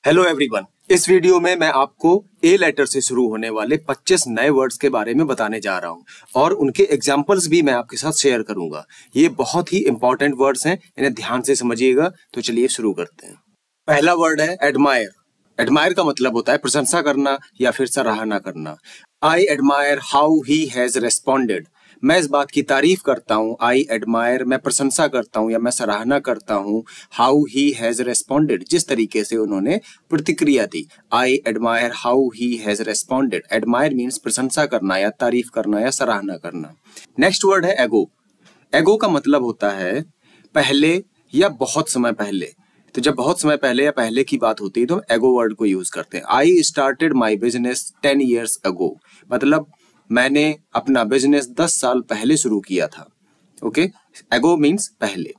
Hello everyone, इस video में मैं आपको ए लेटर से शुरू होने वाले 25 नए वर्ड्स के बारे में बताने जा रहा हूं और उनके एग्जाम्पल्स भी मैं आपके साथ शेयर करूंगा। ये बहुत ही इंपॉर्टेंट वर्ड्स हैं, इन्हें ध्यान से समझिएगा। तो चलिए शुरू करते हैं। पहला वर्ड है एडमायर। एडमायर का मतलब होता है प्रशंसा करना या फिर सराहना करना। आई admire how he has responded. मैं इस बात की तारीफ करता हूँ। आई एडमायर, मैं प्रशंसा करता हूँ या मैं सराहना करता हूँ। हाउ ही हैज रेस्पॉन्डेड, जिस तरीके से उन्होंने प्रतिक्रिया दी। I admire how he has responded. Admire means प्रशंसा करना या तारीफ करना या सराहना करना। नेक्स्ट वर्ड है एगो। एगो का मतलब होता है पहले या बहुत समय पहले। तो जब बहुत समय पहले या पहले की बात होती है तो हम एगो वर्ड को यूज करते हैं। I started my business 10 years ago। मतलब मैंने अपना बिजनेस 10 साल पहले शुरू किया था। ओके, एगो मीन्स पहले।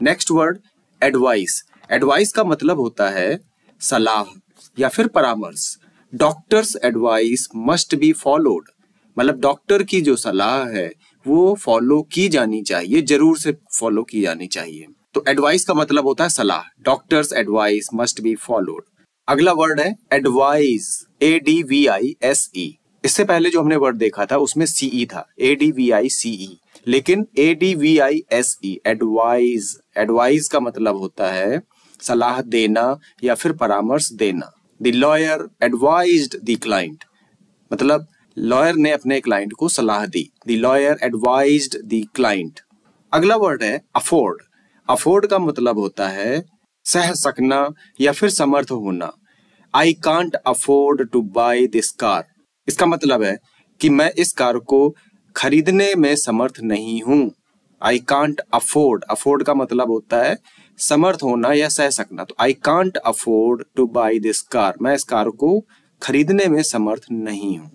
Next word advice. एडवाइस का मतलब होता है सलाह या फिर परामर्श। Doctors advice must be followed. मतलब डॉक्टर की जो सलाह है वो फॉलो की जानी चाहिए, जरूर से फॉलो की जानी चाहिए। तो एडवाइस का मतलब होता है सलाह। Doctors advice must be followed. अगला वर्ड है एडवाइस। ADVISE। इससे पहले जो हमने वर्ड देखा था उसमें CE था, ADVICE, लेकिन ADVISE एडवाइज। एडवाइज का मतलब होता है सलाह देना या फिर परामर्श देना। The lawyer advised the client. मतलब लॉयर ने अपने क्लाइंट को सलाह दी। The lawyer advised the client. अगला वर्ड है अफोर्ड। अफोर्ड का मतलब होता है सह सकना या फिर समर्थ होना। I can't afford to buy this car. इसका मतलब है कि मैं इस कार को खरीदने में समर्थ नहीं हूं। आई कांट अफोर्ड। अफोर्ड का मतलब होता है समर्थ होना या सह सकना। तो I can't afford to buy this car. मैं इस कार को खरीदने में समर्थ नहीं हूं।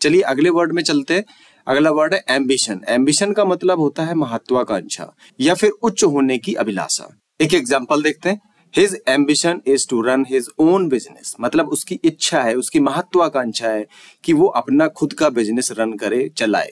चलिए अगले वर्ड में चलते हैं। अगला वर्ड है एम्बिशन। एम्बिशन का मतलब होता है महत्वाकांक्षा या फिर उच्च होने की अभिलाषा। एक एग्जांपल देखते हैं। His ambition is to run his own business। मतलब उसकी इच्छा है, उसकी महत्वाकांक्षा है कि वो अपना खुद का बिजनेस रन करे, चलाए।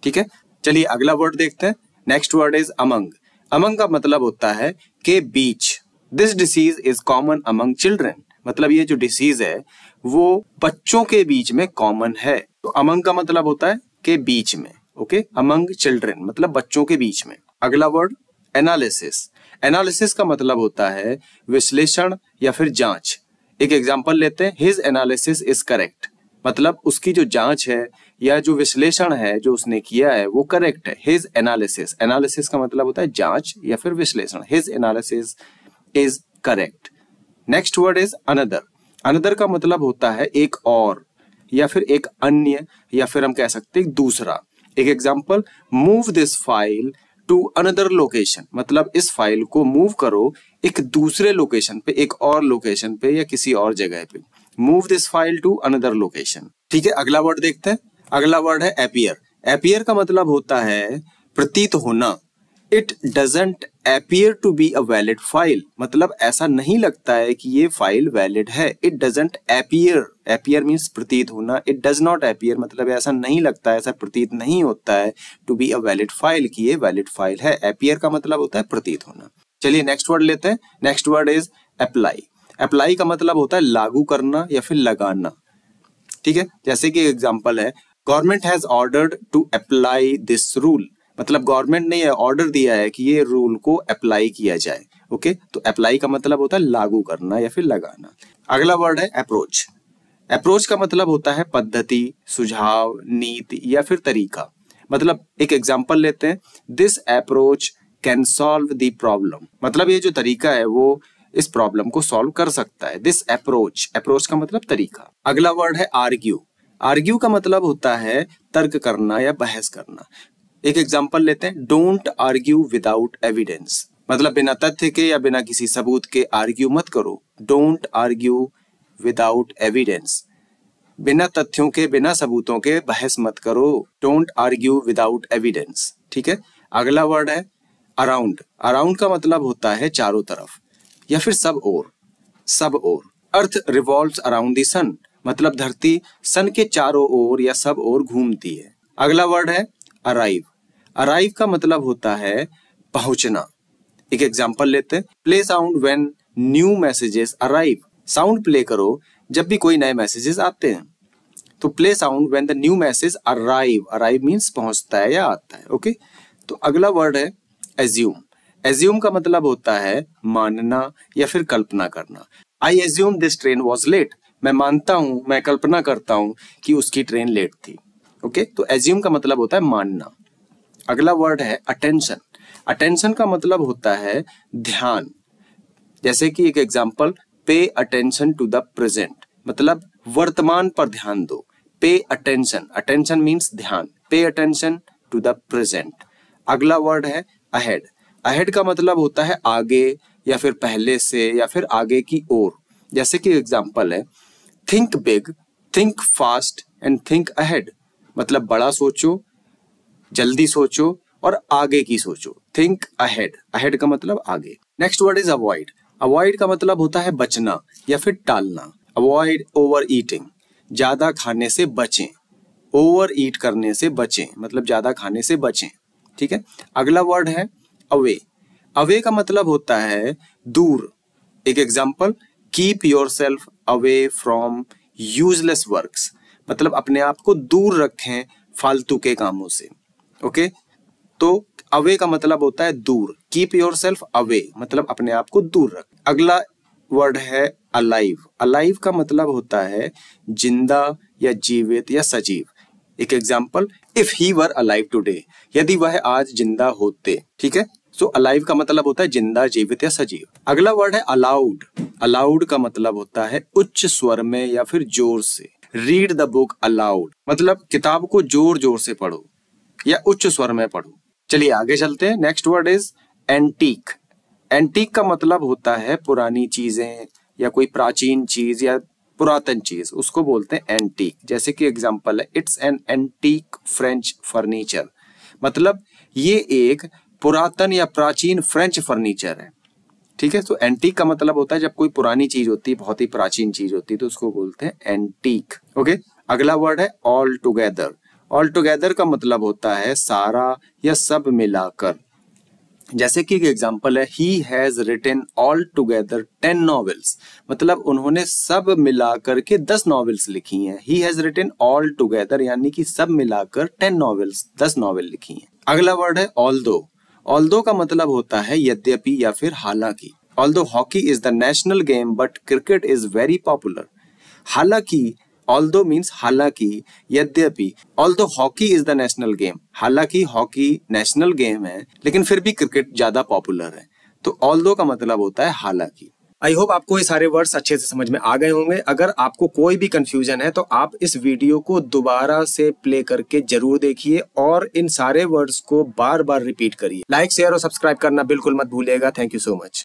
ठीक है, चलिए अगला वर्ड देखते हैं। Next word is among. Among का मतलब होता है के बीच। This disease is common among children. मतलब ये जो डिसीज है वो बच्चों के बीच में कॉमन है। तो अमंग का मतलब होता है के बीच में। ओके, अमंग चिल्ड्रन मतलब बच्चों के बीच में। अगला वर्ड एनालिसिस। एनालिसिस का मतलब होता है विश्लेषण या फिर जांच। एक एग्जांपल लेते हैं। His analysis is correct. मतलब उसकी जो जांच है या जो विश्लेषण है जो उसने किया है वो करेक्ट है। His analysis. एनालिसिस का मतलब होता है जांच या फिर विश्लेषण। His analysis is correct. Next word is another. Another का मतलब होता है एक और या फिर एक अन्य या फिर हम कह सकते हैं दूसरा। एक example, move this file to another location. मतलब इस फाइल को मूव करो एक दूसरे लोकेशन पे, एक और लोकेशन पे या किसी और जगह पे। Move this file to another location. ठीक है, अगला वर्ड देखते हैं। अगला वर्ड है एपियर। एपियर का मतलब होता है प्रतीत होना। It doesn't appear to be a valid file. मतलब ऐसा नहीं लगता है कि ये फाइल वैलिड है। It doesn't appear. Appear means प्रतीत होना। इट डज नॉट एपियर मतलब ऐसा नहीं लगता है, ऐसा प्रतीत नहीं होता है to be a valid file कि ये वैलिड फाइल है। एपियर का मतलब होता है प्रतीत होना। चलिए नेक्स्ट वर्ड लेते हैं। Next word is apply. Apply का मतलब होता है लागू करना या फिर लगाना। ठीक है, जैसे कि एग्जाम्पल है, government has ordered to apply this rule. मतलब गवर्नमेंट ने यह ऑर्डर दिया है कि ये रूल को अप्लाई किया जाए। ओके, तो अप्लाई का मतलब होता है लागू करना या फिर लगाना। अगला वर्ड है अप्रोच। अप्रोच का मतलब होता है पद्धति, सुझाव, नीति या फिर तरीका। मतलब एक एग्जांपल लेते हैं। This approach can solve the problem. मतलब ये जो तरीका है वो इस प्रॉब्लम को सॉल्व कर सकता है। This approach. अप्रोच का मतलब तरीका। अगला वर्ड है आर्ग्यू। आर्ग्यू का मतलब होता है तर्क करना या बहस करना। एक एग्जांपल लेते हैं। Don't argue without evidence. मतलब बिना तथ्य के या बिना किसी सबूत के आर्ग्यू मत करो। Don't argue without evidence. बिना तथ्यों के, बिना सबूतों के बहस मत करो। Don't argue without evidence. ठीक है, अगला वर्ड है अराउंड। अराउंड का मतलब होता है चारों तरफ या फिर सब ओर। सब ओर। अर्थ रिवॉल्व्स अराउंड द सन। मतलब धरती सन के चारों ओर या सब ओर घूमती है। अगला वर्ड है अराइव। अराइव का मतलब होता है पहुंचना। एक एग्जांपल लेते हैं। Play sound when new messages arrive. Sound play करो जब भी कोई नए मैसेजेस आते हैं। तो play sound when the new message arrive, arrive means पहुंचता है या आता है। ओके, तो अगला वर्ड है एज्यूम। एज्यूम का मतलब होता है मानना या फिर कल्पना करना। I assume this train was late, मैं मानता हूं, मैं कल्पना करता हूं कि उसकी ट्रेन लेट थी। ओके, तो एज्यूम का मतलब होता है मानना। अगला वर्ड है अटेंशन। अटेंशन का मतलब होता है ध्यान। जैसे कि एक एग्जांपल, पे अटेंशन टू द प्रेजेंट, मतलब वर्तमान पर ध्यान दो। पे अटेंशन, अटेंशन मीन्स ध्यान, pay attention to the present. अगला वर्ड है अहेड। अहेड का मतलब होता है आगे या फिर पहले से या फिर आगे की ओर। जैसे कि एग्जांपल है, think big, think fast and think ahead, मतलब बड़ा सोचो, जल्दी सोचो और आगे की सोचो। थिंक अहेड, अहेड का मतलब आगे। Next word is avoid. Avoid का मतलब होता है बचना या फिर टालना। अवॉइड ओवर ईटिंग, ज्यादा खाने से बचें। ओवर ईट करने से बचें, मतलब ज्यादा खाने से बचें। ठीक है, अगला वर्ड है अवे। अवे का मतलब होता है दूर। एक example, keep yourself away from useless works, मतलब अपने आप को दूर रखें फालतू के कामों से। ओके, तो अवे का मतलब होता है दूर। कीप योरसेल्फ अवे मतलब अपने आप को दूर रख। अगला वर्ड है अलाइव। अलाइव का मतलब होता है जिंदा या जीवित या सजीव। एक example, if he were alive today, यदि वह आज जिंदा होते। ठीक है, सो अलाइव का मतलब होता है जिंदा, जीवित या सजीव। अगला वर्ड है अलाउड। अलाउड का मतलब होता है उच्च स्वर में या फिर जोर से। रीड द बुक अलाउड, मतलब किताब को जोर जोर से पढ़ो या उच्च स्वर में पढ़ो। चलिए आगे चलते हैं। Next word is antique. Antique का मतलब होता है पुरानी चीजें या कोई प्राचीन चीज या पुरातन चीज, उसको बोलते हैं एंटीक। जैसे कि एग्जांपल है, it's an antique French furniture, मतलब ये एक पुरातन या प्राचीन फ्रेंच फर्नीचर है। ठीक है, तो एंटीक का मतलब होता है जब कोई पुरानी चीज होती है, बहुत ही प्राचीन चीज होती है, तो उसको बोलते हैं एंटीक। ओके, अगला वर्ड है ऑल टुगेदर। ऑल टुगेदर का मतलब होता है सारा या सब मिलाकर। जैसे कि एक एग्जांपल है, he has written all together 10 novels, मतलब उन्होंने सब मिलाकर के 10 नॉवेल्स लिखी हैं। He has written all together यानी कि सब मिलाकर 10 नॉवेल्स, 10 नॉवेल लिखी हैं। अगला वर्ड है ऑल्दो। ऑल्दो का मतलब होता है यद्यपि या फिर हालांकि। Although hockey is the national game but cricket is very popular. हालांकि, ऑल्दो मीन्स हालांकि, यद्यपि। Although hockey is the national game, हालांकि हॉकी नेशनल गेम है लेकिन फिर भी क्रिकेट ज्यादा पॉपुलर है। तो ऑल्दो का मतलब होता है हालांकि। आई होप आपको ये सारे वर्ड्स अच्छे से समझ में आ गए होंगे। अगर आपको कोई भी कंफ्यूजन है तो आप इस वीडियो को दोबारा से प्ले करके जरूर देखिए और इन सारे वर्ड्स को बार बार रिपीट करिए। लाइक, शेयर और सब्सक्राइब करना बिल्कुल मत भूलिएगा। Thank you so much.